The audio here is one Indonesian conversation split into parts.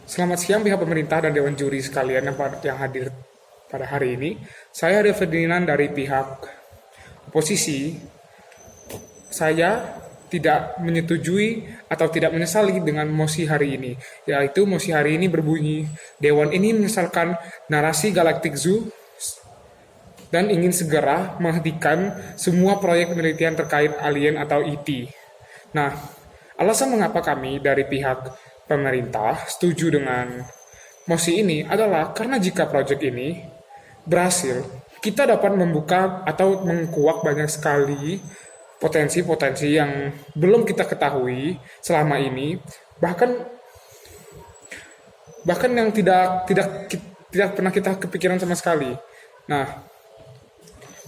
Selamat siang pihak pemerintah dan Dewan Juri sekalian yang hadir pada hari ini. Saya Rio Ferdinand dari pihak oposisi. Saya tidak menyetujui atau tidak menyesali dengan mosi hari ini. Yaitu mosi hari ini berbunyi, Dewan ini menyesalkan narasi Galactic Zoo dan ingin segera menghentikan semua proyek penelitian terkait alien atau ET. Nah, alasan mengapa kami dari pihak pemerintah setuju dengan mosi ini adalah karena jika proyek ini berhasil, kita dapat membuka atau mengkuak banyak sekali potensi-potensi yang belum kita ketahui selama ini, bahkan bahkan yang tidak pernah kita kepikiran sama sekali. Nah,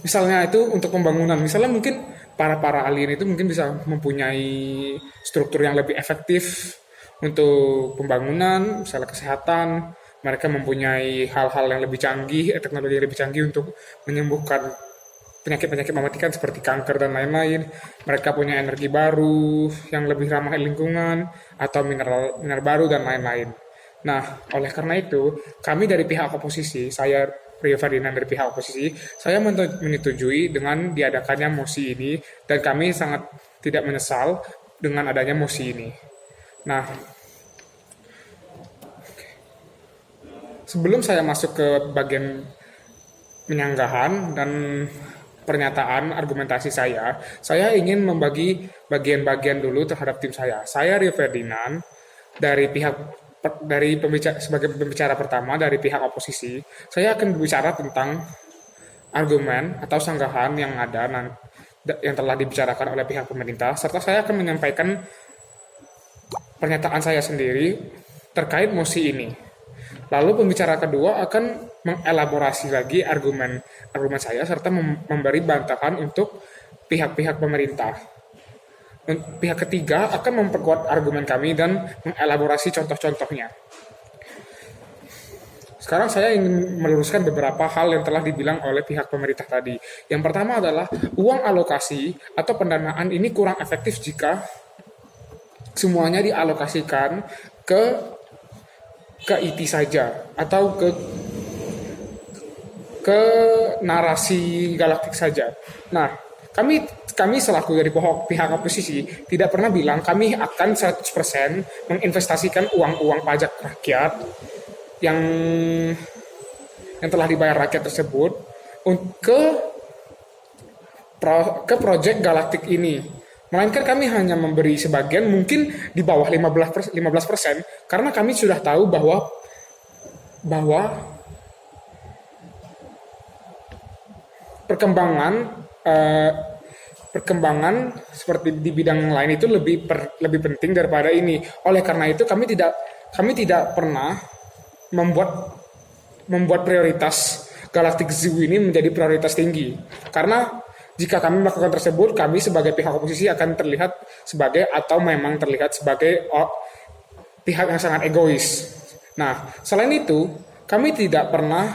misalnya itu untuk pembangunan, misalnya mungkin para alien itu mungkin bisa mempunyai struktur yang lebih efektif untuk pembangunan, misalnya kesehatan, mereka mempunyai hal-hal yang lebih canggih, teknologi yang lebih canggih untuk menyembuhkan penyakit-penyakit mematikan seperti kanker dan lain-lain. Mereka punya energi baru yang lebih ramah lingkungan atau mineral baru dan lain-lain. Nah, oleh karena itu, kami dari pihak oposisi, saya Rio Ferdinand dari pihak oposisi, saya menyetujui dengan diadakannya mosi ini dan kami sangat tidak menyesal dengan adanya mosi ini. Nah, sebelum saya masuk ke bagian penyanggahan dan pernyataan argumentasi saya ingin membagi bagian-bagian dulu terhadap tim saya. Saya Rio Ferdinand sebagai pembicara pertama dari pihak oposisi. Saya akan berbicara tentang argumen atau sanggahan yang ada yang telah dibicarakan oleh pihak pemerintah, serta saya akan menyampaikan pernyataan saya sendiri terkait mosi ini. Lalu pembicara kedua akan mengelaborasi lagi argumen saya serta memberi bantahan untuk pihak-pihak pemerintah. Pihak ketiga akan memperkuat argumen kami dan mengelaborasi contoh-contohnya. Sekarang saya ingin meluruskan beberapa hal yang telah dibilang oleh pihak pemerintah tadi. Yang pertama adalah uang alokasi atau pendanaan ini kurang efektif jika semuanya dialokasikan ke IT saja atau ke narasi galaktik saja. Nah, kami selaku dari pihak oposisi tidak pernah bilang kami akan 100% menginvestasikan uang pajak rakyat yang telah dibayar rakyat tersebut ke proyek galaktik ini. Melainkan kami hanya memberi sebagian, mungkin di bawah 15%, karena kami sudah tahu bahwa perkembangan seperti di bidang lain itu lebih penting daripada ini. Oleh karena itu kami tidak pernah membuat prioritas Galactic Zoo ini menjadi prioritas tinggi. Karena jika kami melakukan tersebut, kami sebagai pihak oposisi akan terlihat sebagai atau memang terlihat sebagai pihak yang sangat egois. Nah, selain itu, kami tidak pernah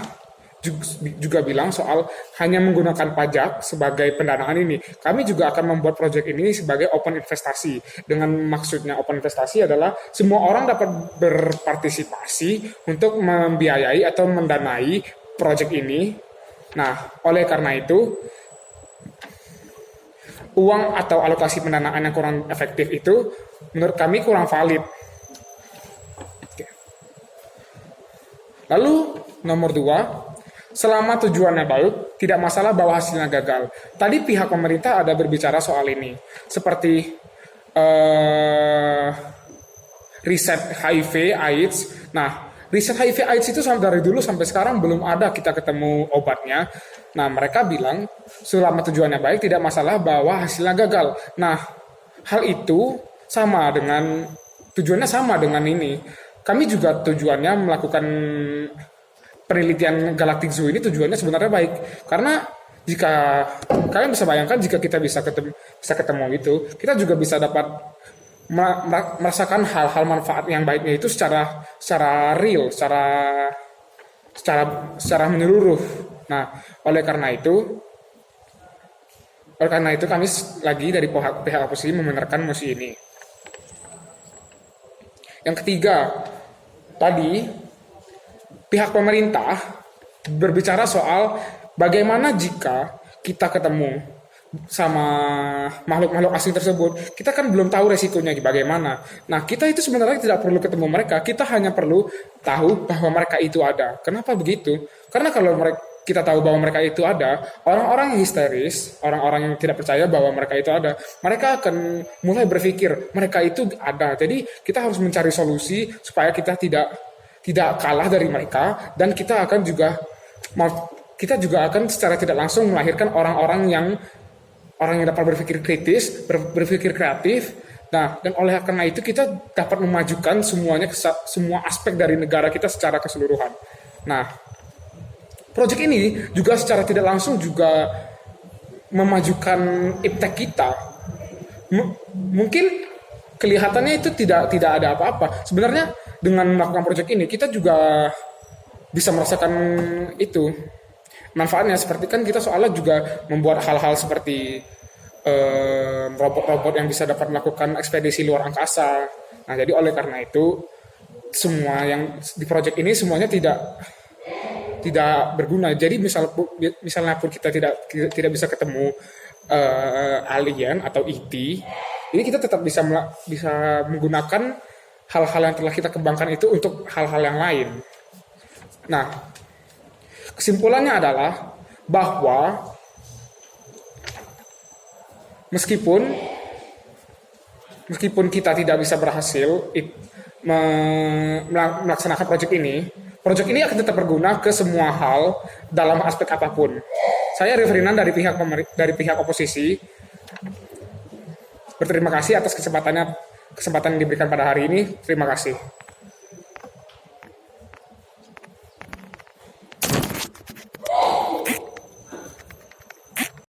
juga bilang soal hanya menggunakan pajak sebagai pendanaan ini. Kami juga akan membuat proyek ini sebagai open investasi. Dengan maksudnya open investasi adalah semua orang dapat berpartisipasi untuk membiayai atau mendanai proyek ini. Nah, oleh karena itu, uang atau alokasi pendanaan yang kurang efektif itu menurut kami kurang valid. Lalu nomor 2, selama tujuannya baik, tidak masalah bahwa hasilnya gagal. Tadi pihak pemerintah ada berbicara soal ini, seperti riset HIV AIDS. Nah, riset HIV AIDS itu dari dulu sampai sekarang belum ada kita ketemu obatnya. Nah, mereka bilang selama tujuannya baik tidak masalah bahwa hasilnya gagal. Nah, hal itu tujuannya sama dengan ini. Kami juga tujuannya melakukan penelitian Galactic Zoo ini tujuannya sebenarnya baik. Karena jika kalian bisa bayangkan jika kita bisa ketemu itu, kita juga bisa dapat merasakan hal-hal manfaat yang baiknya itu secara real, secara menyeluruh. Nah, oleh karena itu kami lagi dari pihak oposisi membenarkan mosi ini. Yang ketiga, tadi pihak pemerintah berbicara soal bagaimana jika kita ketemu sama makhluk-makhluk asing tersebut, kita kan belum tahu resikonya bagaimana. Nah, kita itu sebenarnya tidak perlu ketemu mereka, kita hanya perlu tahu bahwa mereka itu ada. Kenapa begitu? Karena kalau kita tahu bahwa mereka itu ada, orang-orang yang histeris, orang-orang yang tidak percaya bahwa mereka itu ada, mereka akan mulai berpikir mereka itu ada. Jadi kita harus mencari solusi supaya kita tidak kalah dari mereka, dan kita juga akan secara tidak langsung melahirkan orang yang dapat berpikir kritis, berpikir kreatif. Nah, dan oleh karena itu kita dapat memajukan semua aspek dari negara kita secara keseluruhan. Nah, proyek ini juga secara tidak langsung juga memajukan iptek kita. Mungkin kelihatannya itu tidak ada apa-apa. Sebenarnya dengan melakukan proyek ini kita juga bisa merasakan itu manfaatnya, seperti kan kita soalnya juga membuat hal-hal seperti robot-robot yang bisa dapat melakukan ekspedisi luar angkasa. Nah, jadi oleh karena itu semua yang di proyek ini semuanya tidak berguna. Jadi misalnya pun kita tidak bisa ketemu alien atau ET, ini kita tetap bisa menggunakan hal-hal yang telah kita kembangkan itu untuk hal-hal yang lain. Nah, kesimpulannya adalah bahwa meskipun kita tidak bisa berhasil melaksanakan proyek ini akan tetap berguna ke semua hal dalam aspek apapun. Saya Rio Ferdinand dari pihak oposisi berterima kasih atas kesempatan yang diberikan pada hari ini. Terima kasih.